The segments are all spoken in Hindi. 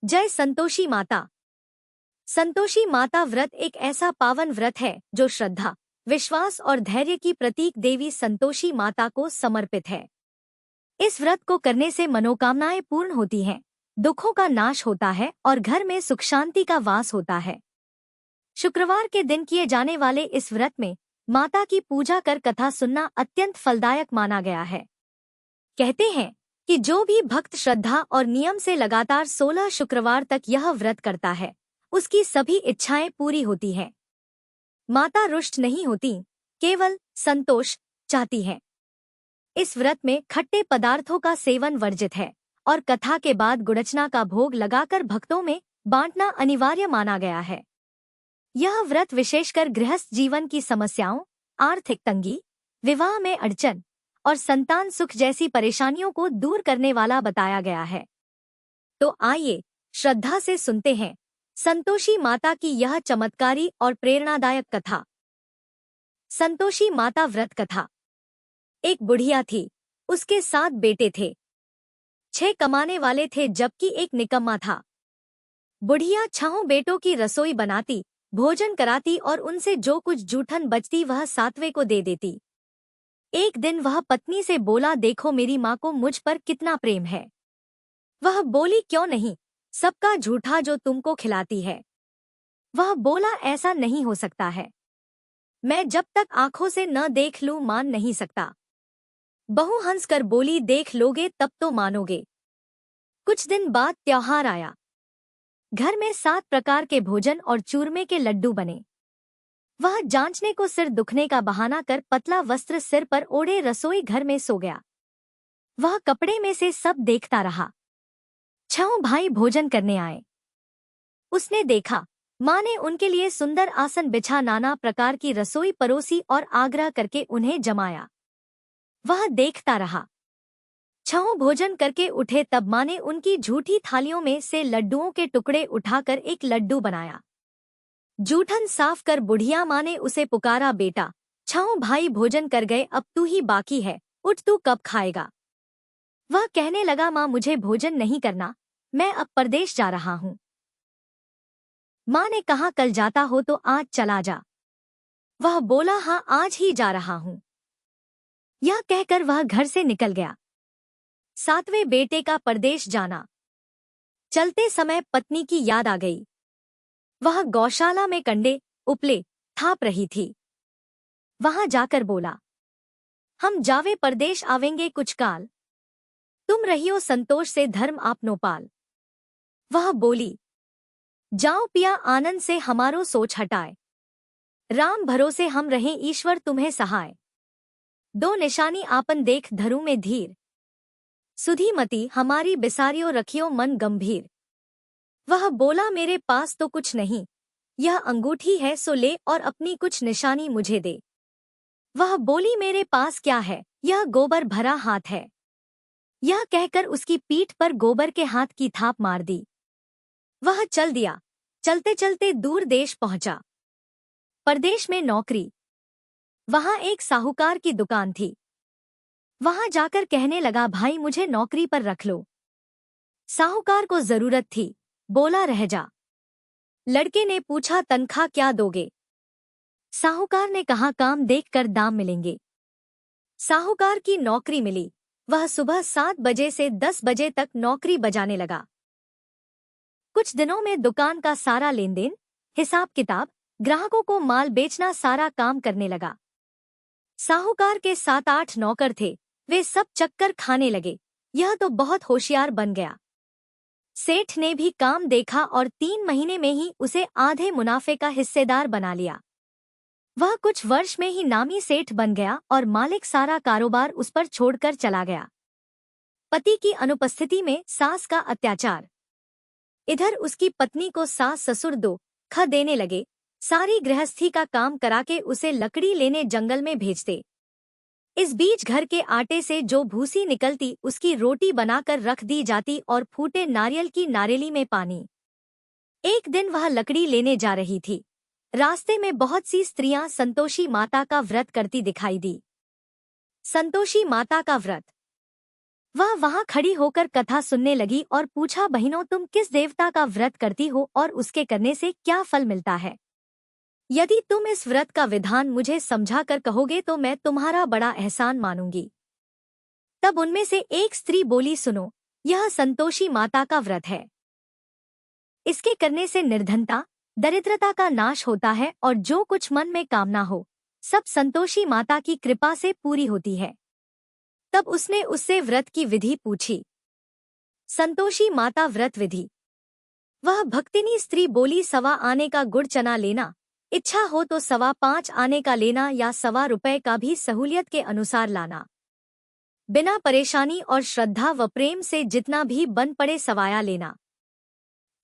जय संतोषी माता। संतोषी माता व्रत एक ऐसा पावन व्रत है जो श्रद्धा, विश्वास और धैर्य की प्रतीक देवी संतोषी माता को समर्पित है। इस व्रत को करने से मनोकामनाएं पूर्ण होती हैं, दुखों का नाश होता है और घर में सुख शांति का वास होता है। शुक्रवार के दिन किए जाने वाले इस व्रत में माता की पूजा कर कथा सुनना अत्यंत फलदायक माना गया है। कहते हैं कि जो भी भक्त श्रद्धा और नियम से लगातार 16 शुक्रवार तक यह व्रत करता है, उसकी सभी इच्छाएं पूरी होती हैं। माता रुष्ट नहीं होती, केवल संतोष चाहती है। इस व्रत में खट्टे पदार्थों का सेवन वर्जित है और कथा के बाद गुड़चना का भोग लगाकर भक्तों में बांटना अनिवार्य माना गया है। यह व्रत विशेषकर गृहस्थ जीवन की समस्याओं, आर्थिक तंगी, विवाह में अड़चन और संतान सुख जैसी परेशानियों को दूर करने वाला बताया गया है। तो आइए श्रद्धा से सुनते हैं संतोषी माता की यह चमत्कारी और प्रेरणादायक कथा। संतोषी माता व्रत कथा। एक बुढ़िया थी, उसके 7 बेटे थे। 6 कमाने वाले थे जबकि एक निकम्मा था। बुढ़िया 6 बेटों की रसोई बनाती, भोजन कराती और उनसे जो कुछ जूठन बचती वह 7वें को दे देती। एक दिन वह पत्नी से बोला, देखो मेरी माँ को मुझ पर कितना प्रेम है। वह बोली, क्यों नहीं, सबका झूठा जो तुमको खिलाती है। वह बोला, ऐसा नहीं हो सकता है, मैं जब तक आंखों से न देख लूं मान नहीं सकता। बहू हंसकर बोली, देख लोगे तब तो मानोगे। कुछ दिन बाद त्योहार आया। घर में 7 प्रकार के भोजन और चूरमे के लड्डू बने। वह जांचने को सिर दुखने का बहाना कर पतला वस्त्र सिर पर ओढ़े रसोई घर में सो गया। वह कपड़े में से सब देखता रहा। 6 भाई भोजन करने आए। उसने देखा माँ ने उनके लिए सुंदर आसन बिछा नाना प्रकार की रसोई परोसी और आग्रह करके उन्हें जमाया। वह देखता रहा। 6 भोजन करके उठे तब माँ ने उनकी झूठी थालियों में से लड्डुओं के टुकड़े उठाकर एक लड्डू बनाया। जूठन साफ कर बुढ़िया माँ ने उसे पुकारा, बेटा 6 भाई भोजन कर गए, अब तू ही बाकी है, उठ तू कब खाएगा। वह कहने लगा, माँ मुझे भोजन नहीं करना, मैं अब परदेश जा रहा हूँ। माँ ने कहा, कल जाता हो तो आज चला जा। वह बोला, हाँ आज ही जा रहा हूँ। यह कहकर वह घर से निकल गया। 7वें बेटे का परदेश जाना। चलते समय पत्नी की याद आ गई। वह गौशाला में कंडे उपले थाप रही थी। वहां जाकर बोला, हम जावे परदेश आवेंगे कुछ काल, तुम रहियो संतोष से धर्म आपनो पाल। वह बोली, जाओ पिया आनंद से हमारो सोच हटाए, राम भरोसे हम रहें ईश्वर तुम्हें सहाय। 2 निशानी आपन देख धरू में धीर, सुधी मती हमारी बिसारियो रखियो मन गंभीर। वह बोला, मेरे पास तो कुछ नहीं, यह अंगूठी है सो ले और अपनी कुछ निशानी मुझे दे। वह बोली, मेरे पास क्या है, यह गोबर भरा हाथ है। यह कहकर उसकी पीठ पर गोबर के हाथ की थाप मार दी। वह चल दिया। चलते चलते दूर देश पहुंचा। परदेश में नौकरी। वहां एक साहूकार की दुकान थी। वहां जाकर कहने लगा, भाई मुझे नौकरी पर रख लो। साहूकार को जरूरत थी, बोला रह जा। लड़के ने पूछा, तनख्वाह क्या दोगे। साहूकार ने कहा, काम देखकर दाम मिलेंगे। साहूकार की नौकरी मिली। वह सुबह 7 बजे से 10 बजे तक नौकरी बजाने लगा। कुछ दिनों में दुकान का सारा लेनदेन, हिसाब किताब, ग्राहकों को माल बेचना सारा काम करने लगा। साहूकार के 7-8 नौकर थे, वे सब चक्कर खाने लगे। यह तो बहुत होशियार बन गया। सेठ ने भी काम देखा और 3 महीने में ही उसे आधे मुनाफे का हिस्सेदार बना लिया। वह कुछ वर्ष में ही नामी सेठ बन गया और मालिक सारा कारोबार उस पर छोड़कर चला गया। पति की अनुपस्थिति में सास का अत्याचार। इधर उसकी पत्नी को सास ससुर दुख देने लगे। सारी गृहस्थी का काम कराके उसे लकड़ी लेने जंगल में भेजते। इस बीच घर के आटे से जो भूसी निकलती उसकी रोटी बनाकर रख दी जाती और फूटे नारियल की नारेली में पानी। एक दिन वह लकड़ी लेने जा रही थी। रास्ते में बहुत सी स्त्रियां संतोषी माता का व्रत करती दिखाई दी। संतोषी माता का व्रत। वह वहां खड़ी होकर कथा सुनने लगी और पूछा, बहनों तुम किस देवता का व्रत करती हो और उसके करने से क्या फल मिलता है? यदि तुम इस व्रत का विधान मुझे समझा कर कहोगे तो मैं तुम्हारा बड़ा एहसान मानूंगी। तब उनमें से एक स्त्री बोली, सुनो, यह संतोषी माता का व्रत है। इसके करने से निर्धनता, दरिद्रता का नाश होता है और जो कुछ मन में कामना हो सब संतोषी माता की कृपा से पूरी होती है। तब उसने उससे व्रत की विधि पूछी। संतोषी माता व्रत विधि। वह भक्तिनी स्त्री बोली, 1.25 आने का गुड़ चना लेना, इच्छा हो तो 5.25 आने का लेना या 1.25 रुपए का भी सहूलियत के अनुसार लाना। बिना परेशानी और श्रद्धा व प्रेम से जितना भी बन पड़े सवाया लेना।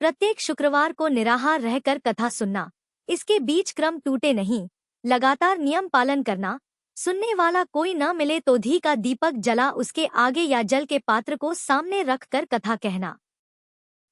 प्रत्येक शुक्रवार को निराहार रहकर कथा सुनना, इसके बीच क्रम टूटे नहीं, लगातार नियम पालन करना। सुनने वाला कोई न मिले तो घी का दीपक जला उसके आगे या जल के पात्र को सामने रखकर कथा कहना।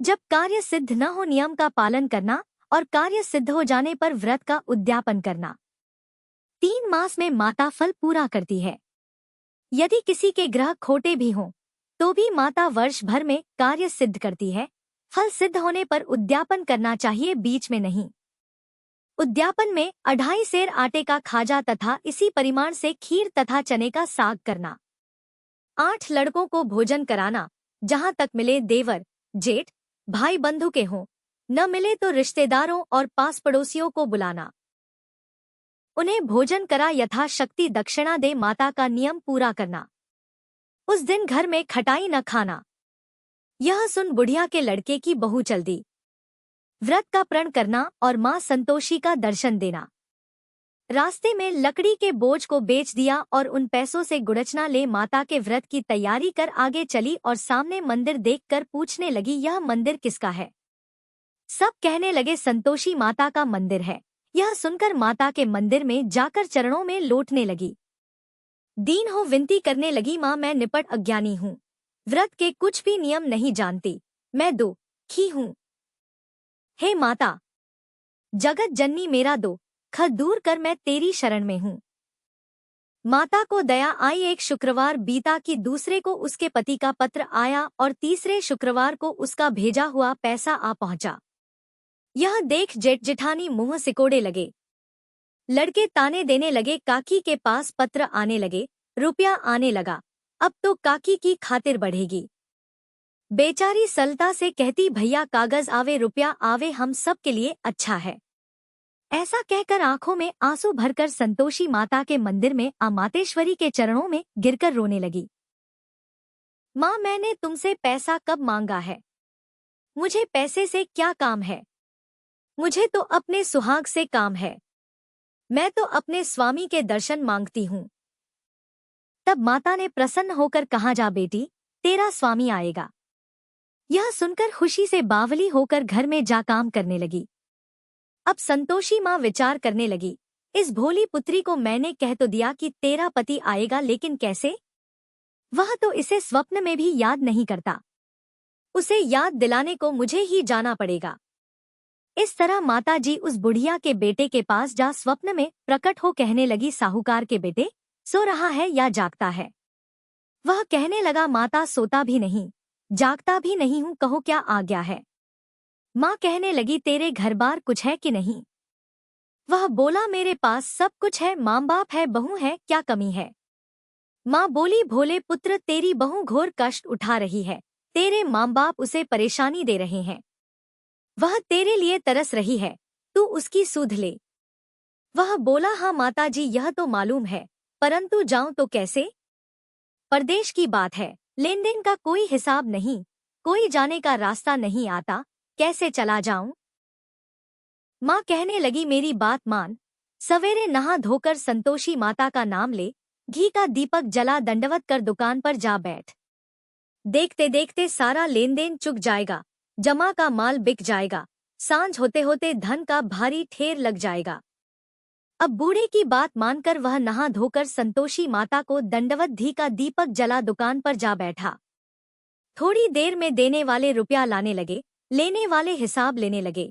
जब कार्य सिद्ध न हो नियम का पालन करना और कार्य सिद्ध हो जाने पर व्रत का उद्यापन करना। 3 मास में माता फल पूरा करती है। यदि किसी के ग्रह खोटे भी हों तो भी माता वर्ष भर में कार्य सिद्ध करती है। फल सिद्ध होने पर उद्यापन करना चाहिए, बीच में नहीं। उद्यापन में 2.5 सेर आटे का खाजा तथा इसी परिमाण से खीर तथा चने का साग करना। 8 लड़कों को भोजन कराना, जहां तक मिले देवर, जेठ, भाई बंधु के हों, न मिले तो रिश्तेदारों और पास पड़ोसियों को बुलाना। उन्हें भोजन करा यथाशक्ति दक्षिणा दे माता का नियम पूरा करना। उस दिन घर में खटाई न खाना। यह सुन बुढ़िया के लड़के की बहू चल दी। व्रत का प्रण करना और मां संतोषी का दर्शन देना। रास्ते में लकड़ी के बोझ को बेच दिया और उन पैसों से गुड़चना ले माता के व्रत की तैयारी कर आगे चली और सामने मंदिर देखकर पूछने लगी, यह मंदिर किसका है? सब कहने लगे, संतोषी माता का मंदिर है। यह सुनकर माता के मंदिर में जाकर चरणों में लोटने लगी। दीन हो विनती करने लगी, मां मैं निपट अज्ञानी हूँ, व्रत के कुछ भी नियम नहीं जानती, मैं दुखी हूँ। हे माता, जगत जननी मेरा दुख दूर कर, मैं तेरी शरण में हूँ। माता को दया आई। एक शुक्रवार बीता कि दूसरे को उसके पति का पत्र आया और तीसरे शुक्रवार को उसका भेजा हुआ पैसा आ पहुंचा। यह देख जेठ जेठानी मुंह सिकोड़े लगे। लड़के ताने देने लगे, काकी के पास पत्र आने लगे, रुपया आने लगा, अब तो काकी की खातिर बढ़ेगी। बेचारी सलता से कहती, भैया कागज आवे रुपया आवे, हम सब के लिए अच्छा है। ऐसा कहकर आंखों में आंसू भरकर संतोषी माता के मंदिर में मातेश्वरी के चरणों में गिरकर रोने लगी। माँ, मैंने तुमसे पैसा कब मांगा है? मुझे पैसे से क्या काम है? मुझे तो अपने सुहाग से काम है। मैं तो अपने स्वामी के दर्शन मांगती हूँ। तब माता ने प्रसन्न होकर कहा, जा बेटी, तेरा स्वामी आएगा। यह सुनकर खुशी से बावली होकर घर में जा काम करने लगी। अब संतोषी माँ विचार करने लगी, इस भोली पुत्री को मैंने कह तो दिया कि तेरा पति आएगा, लेकिन कैसे? वह तो इसे स्वप्न में भी याद नहीं करता। उसे याद दिलाने को मुझे ही जाना पड़ेगा। इस तरह माताजी उस बुढ़िया के बेटे के पास जा स्वप्न में प्रकट हो कहने लगी, साहूकार के बेटे, सो रहा है या जागता है? वह कहने लगा, माता सोता भी नहीं, जागता भी नहीं हूँ, कहो क्या आज्ञा है? माँ कहने लगी, तेरे घर बार कुछ है कि नहीं? वह बोला, मेरे पास सब कुछ है, माँ बाप है, बहू है, क्या कमी है? माँ बोली, भोले पुत्र, तेरी बहू घोर कष्ट उठा रही है, तेरे माँ बाप उसे परेशानी दे रहे हैं। वह तेरे लिए तरस रही है, तू उसकी सुध ले। वह बोला, हाँ माताजी, यह तो मालूम है, परंतु जाऊं तो कैसे? परदेश की बात है, लेन देन का कोई हिसाब नहीं, कोई जाने का रास्ता नहीं आता, कैसे चला जाऊं? माँ कहने लगी, मेरी बात मान, सवेरे नहा धोकर संतोषी माता का नाम ले, घी का दीपक जला दंडवत कर दुकान पर जा बैठ। देखते देखते सारा लेन देन चुक जाएगा, जमा का माल बिक जाएगा, सांझ होते होते धन का भारी ठेर लग जाएगा। अब बूढ़े की बात मानकर वह नहा धोकर संतोषी माता को दंडवत घी का दीपक जला दुकान पर जा बैठा। थोड़ी देर में देने वाले रुपया लाने लगे, लेने वाले हिसाब लेने लगे।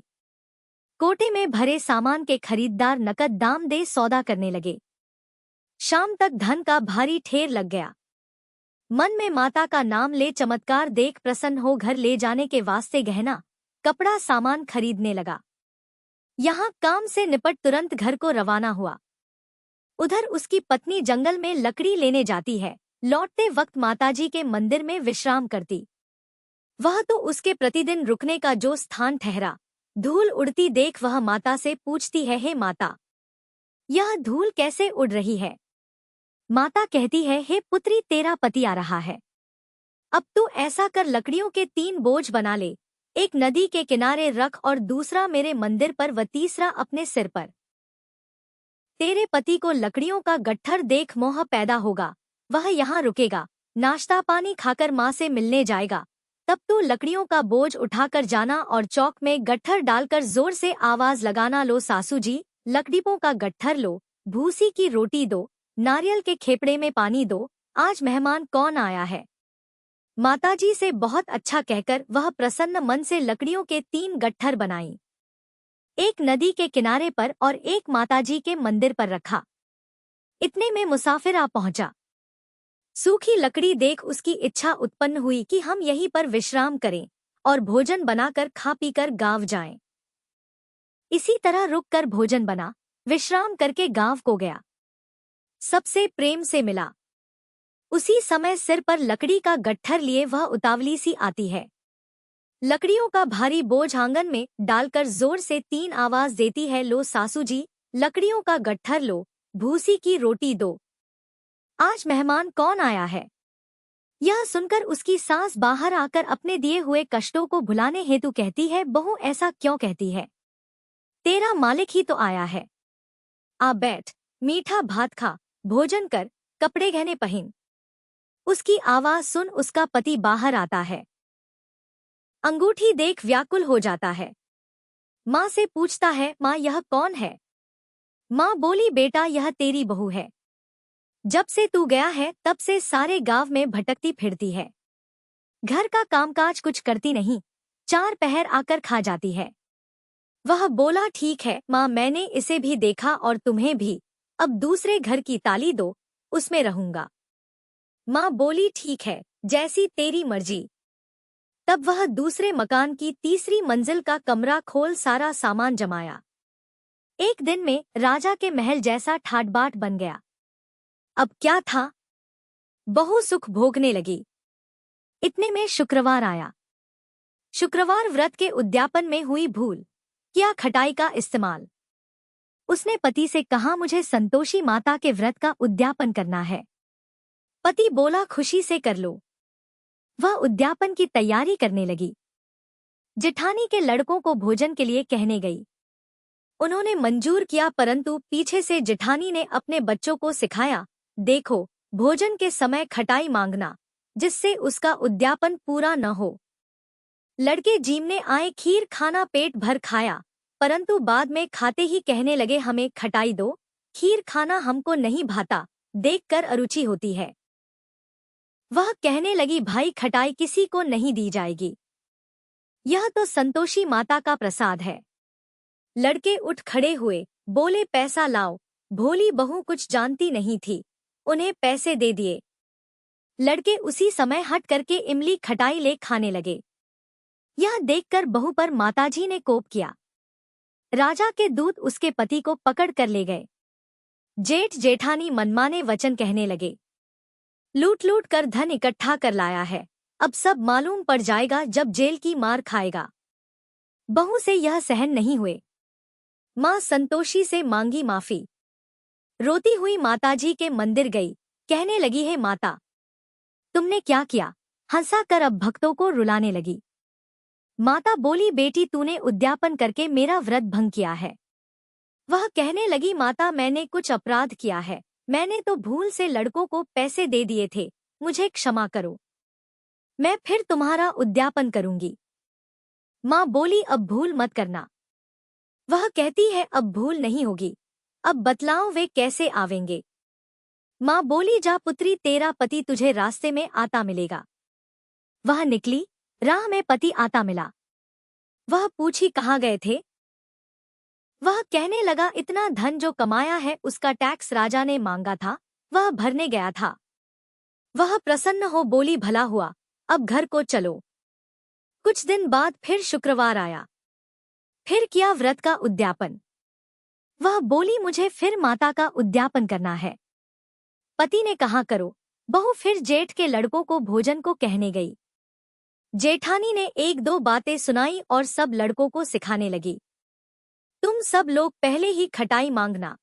कोटे में भरे सामान के खरीददार नकद दाम दे सौदा करने लगे। शाम तक धन का भारी ठेर लग गया। मन में माता का नाम ले चमत्कार देख प्रसन्न हो घर ले जाने के वास्ते गहना कपड़ा सामान खरीदने लगा। यहाँ काम से निपट तुरंत घर को रवाना हुआ। उधर उसकी पत्नी जंगल में लकड़ी लेने जाती है। लौटते वक्त माताजी के मंदिर में विश्राम करती। वह तो उसके प्रतिदिन रुकने का जो स्थान ठहरा। धूल उड़ती देख वह माता से पूछती है, हे माता, यह धूल कैसे उड़ रही है? माता कहती है, हे पुत्री, तेरा पति आ रहा है। अब तू ऐसा कर, लकड़ियों के 3 बोझ बना ले, एक नदी के किनारे रख और दूसरा मेरे मंदिर पर व तीसरा अपने सिर पर। तेरे पति को लकड़ियों का गट्ठर देख मोह पैदा होगा, वह यहाँ रुकेगा, नाश्ता पानी खाकर माँ से मिलने जाएगा। तब तू लकड़ियों का बोझ उठाकर जाना और चौक में गट्ठर डालकर जोर से आवाज लगाना, लो सासू जी, लकड़ियों का गट्ठर लो, भूसी की रोटी दो, नारियल के खेपड़े में पानी दो, आज मेहमान कौन आया है। माताजी से बहुत अच्छा कहकर वह प्रसन्न मन से लकड़ियों के 3 गट्ठर बनाई। एक नदी के किनारे पर और एक माताजी के मंदिर पर रखा। इतने में मुसाफिर आ पहुंचा। सूखी लकड़ी देख उसकी इच्छा उत्पन्न हुई कि हम यहीं पर विश्राम करें और भोजन बनाकर खा पीकर गांव जाएं। इसी तरह रुककर भोजन बना, विश्राम करके गांव को गया। सबसे प्रेम से मिला। उसी समय सिर पर लकड़ी का गट्ठर लिए वह उतावली सी आती है। लकड़ियों का भारी बोझ आंगन में डालकर जोर से 3 आवाज देती है, लो सासू जी, लकड़ियों का गट्ठर लो, भूसी की रोटी दो, आज मेहमान कौन आया है। यह सुनकर उसकी सास बाहर आकर अपने दिए हुए कष्टों को भुलाने हेतु कहती है, बहू ऐसा क्यों कहती है, तेरा मालिक ही तो आया है। आ बैठ, मीठा भात खा, भोजन कर, कपड़े गहने पहन। उसकी आवाज सुन उसका पति बाहर आता है। अंगूठी देख व्याकुल हो जाता है। माँ से पूछता है, माँ यह कौन है? माँ बोली, बेटा यह तेरी बहू है। जब से तू गया है तब से सारे गांव में भटकती फिरती है। घर का कामकाज कुछ करती नहीं, 4 पहर आकर खा जाती है। वह बोला, ठीक है माँ, मैंने इसे भी देखा और तुम्हें भी, अब दूसरे घर की ताली दो, उसमें रहूंगा। माँ बोली, ठीक है, जैसी तेरी मर्जी। तब वह दूसरे मकान की तीसरी मंजिल का कमरा खोल सारा सामान जमाया। एक दिन में राजा के महल जैसा ठाट-बाट बन गया। अब क्या था, बहू सुख भोगने लगी। इतने में शुक्रवार आया। शुक्रवार व्रत के उद्यापन में हुई भूल, किया खटाई का इस्तेमाल। उसने पति से कहा, मुझे संतोषी माता के व्रत का उद्यापन करना है। पति बोला, खुशी से कर लो। वह उद्यापन की तैयारी करने लगी। जेठानी के लड़कों को भोजन के लिए कहने गई। उन्होंने मंजूर किया, परंतु पीछे से जेठानी ने अपने बच्चों को सिखाया, देखो भोजन के समय खटाई मांगना, जिससे उसका उद्यापन पूरा न हो। लड़के जीमने आए, खीर खाना पेट भर खाया, परंतु बाद में खाते ही कहने लगे, हमें खटाई दो, खीर खाना हमको नहीं भाता, देखकर अरुचि होती है। वह कहने लगी, भाई खटाई किसी को नहीं दी जाएगी, यह तो संतोषी माता का प्रसाद है। लड़के उठ खड़े हुए, बोले, पैसा लाओ। भोली बहू कुछ जानती नहीं थी, उन्हें पैसे दे दिए। लड़के उसी समय हट करके इमली खटाई ले खाने लगे। यह देखकर बहू पर माताजी ने कोप किया। राजा के दूत उसके पति को पकड़ कर ले गए। जेठ जेठानी मनमाने वचन कहने लगे, लूट लूट कर धन इकट्ठा कर लाया है, अब सब मालूम पड़ जाएगा जब जेल की मार खाएगा। बहू से यह सहन नहीं हुए। माँ संतोषी से मांगी माफी। रोती हुई माताजी के मंदिर गई, कहने लगी, है माता, तुमने क्या किया? हंसा कर अब भक्तों को रुलाने लगी। माता बोली, बेटी तूने उद्यापन करके मेरा व्रत भंग किया है। वह कहने लगी, माता मैंने कुछ अपराध किया है, मैंने तो भूल से लड़कों को पैसे दे दिए थे, मुझे क्षमा करो, मैं फिर तुम्हारा उद्यापन करूंगी। माँ बोली, अब भूल मत करना। वह कहती है, अब भूल नहीं होगी, अब बतलाओ वे कैसे आवेंगे। माँ बोली, जा पुत्री, तेरा पति तुझे रास्ते में आता मिलेगा। वह निकली, राह में पति आता मिला। वह पूछी, कहाँ गए थे? वह कहने लगा, इतना धन जो कमाया है उसका टैक्स राजा ने मांगा था, वह भरने गया था। वह प्रसन्न हो बोली, भला हुआ, अब घर को चलो। कुछ दिन बाद फिर शुक्रवार आया। फिर किया व्रत का उद्यापन। वह बोली, मुझे फिर माता का उद्यापन करना है। पति ने कहा, करो। बहू फिर जेठ के लड़कों को भोजन को कहने गई। जेठानी ने एक दो बातें सुनाई और सब लड़कों को सिखाने लगी। तुम सब लोग पहले ही खटाई मांगना।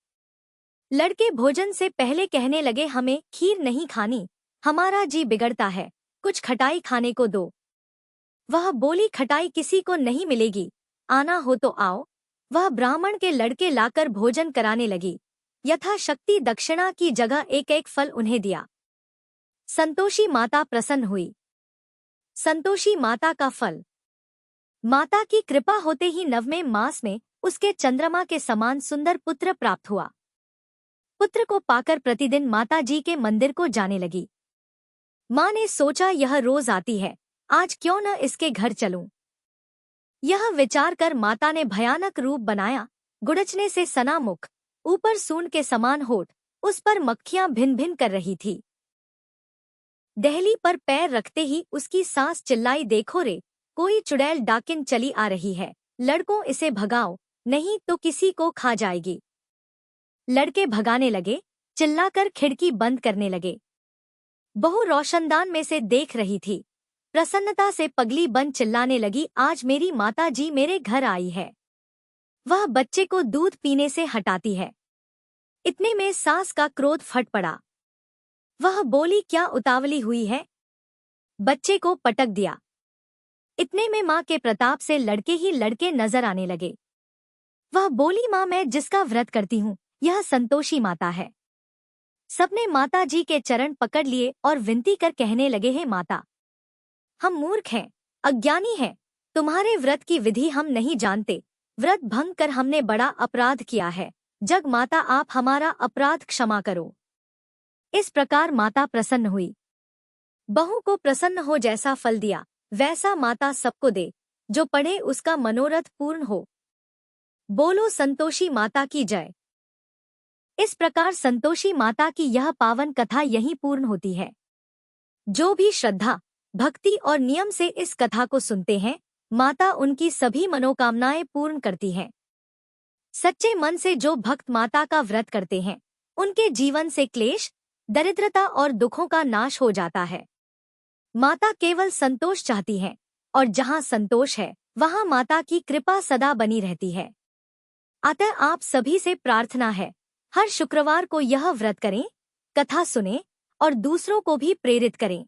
लड़के भोजन से पहले कहने लगे, हमें खीर नहीं खानी, हमारा जी बिगड़ता है, कुछ खटाई खाने को दो। वह बोली, खटाई किसी को नहीं मिलेगी, आना हो तो आओ। वह ब्राह्मण के लड़के लाकर भोजन कराने लगी। यथाशक्ति दक्षिणा की जगह एक एक फल उन्हें दिया। संतोषी माता प्रसन्न हुई। संतोषी माता का फल। माता की कृपा होते ही 9वें मास में उसके चंद्रमा के समान सुंदर पुत्र प्राप्त हुआ। पुत्र को पाकर प्रतिदिन माता जी के मंदिर को जाने लगी। माँ ने सोचा, यह रोज आती है, आज क्यों न इसके घर चलूं। यह विचार कर माता ने भयानक रूप बनाया। गुड़चने से सना मुख, ऊपर सूंड के समान होठ, उस पर मक्खियां भिन भिन कर रही थी। दहली पर पैर रखते ही उसकी सास चिल्लाई, देखो रे, कोई चुड़ैल डाकिन चली आ रही है, लड़कों इसे भगाओ, नहीं तो किसी को खा जाएगी। लड़के भगाने लगे, चिल्लाकर खिड़की बंद करने लगे। बहू रोशनदान में से देख रही थी। प्रसन्नता से पगली बन चिल्लाने लगी, आज मेरी माता जी मेरे घर आई है। वह बच्चे को दूध पीने से हटाती है। इतने में सास का क्रोध फट पड़ा। वह बोली, क्या उतावली हुई है। बच्चे को पटक दिया। इतने में माँ के प्रताप से लड़के ही लड़के नजर आने लगे। वह बोली, माँ, मैं जिसका व्रत करती हूँ, यह संतोषी माता है। सबने माता जी के चरण पकड़ लिए और विनती कर कहने लगे, हे माता, हम मूर्ख हैं, अज्ञानी हैं, तुम्हारे व्रत की विधि हम नहीं जानते, व्रत भंग कर हमने बड़ा अपराध किया है, जग माता आप हमारा अपराध क्षमा करो। इस प्रकार माता प्रसन्न हुई। बहू को प्रसन्न हो जैसा फल दिया, वैसा माता सबको दे, जो पढ़े उसका मनोरथ पूर्ण हो। बोलो संतोषी माता की जय। इस प्रकार संतोषी माता की यह पावन कथा यहीं पूर्ण होती है। जो भी श्रद्धा, भक्ति और नियम से इस कथा को सुनते हैं, माता उनकी सभी मनोकामनाएं पूर्ण करती है। सच्चे मन से जो भक्त माता का व्रत करते हैं, उनके जीवन से क्लेश, दरिद्रता और दुखों का नाश हो जाता है। माता केवल संतोष चाहती है, और जहाँ संतोष है, वहाँ माता की कृपा सदा बनी रहती है। अतः आप सभी से प्रार्थना है, हर शुक्रवार को यह व्रत करें, कथा सुनें और दूसरों को भी प्रेरित करें।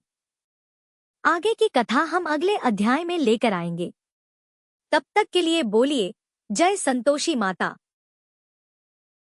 आगे की कथा हम अगले अध्याय में लेकर आएंगे। तब तक के लिए बोलिए, जय संतोषी माता।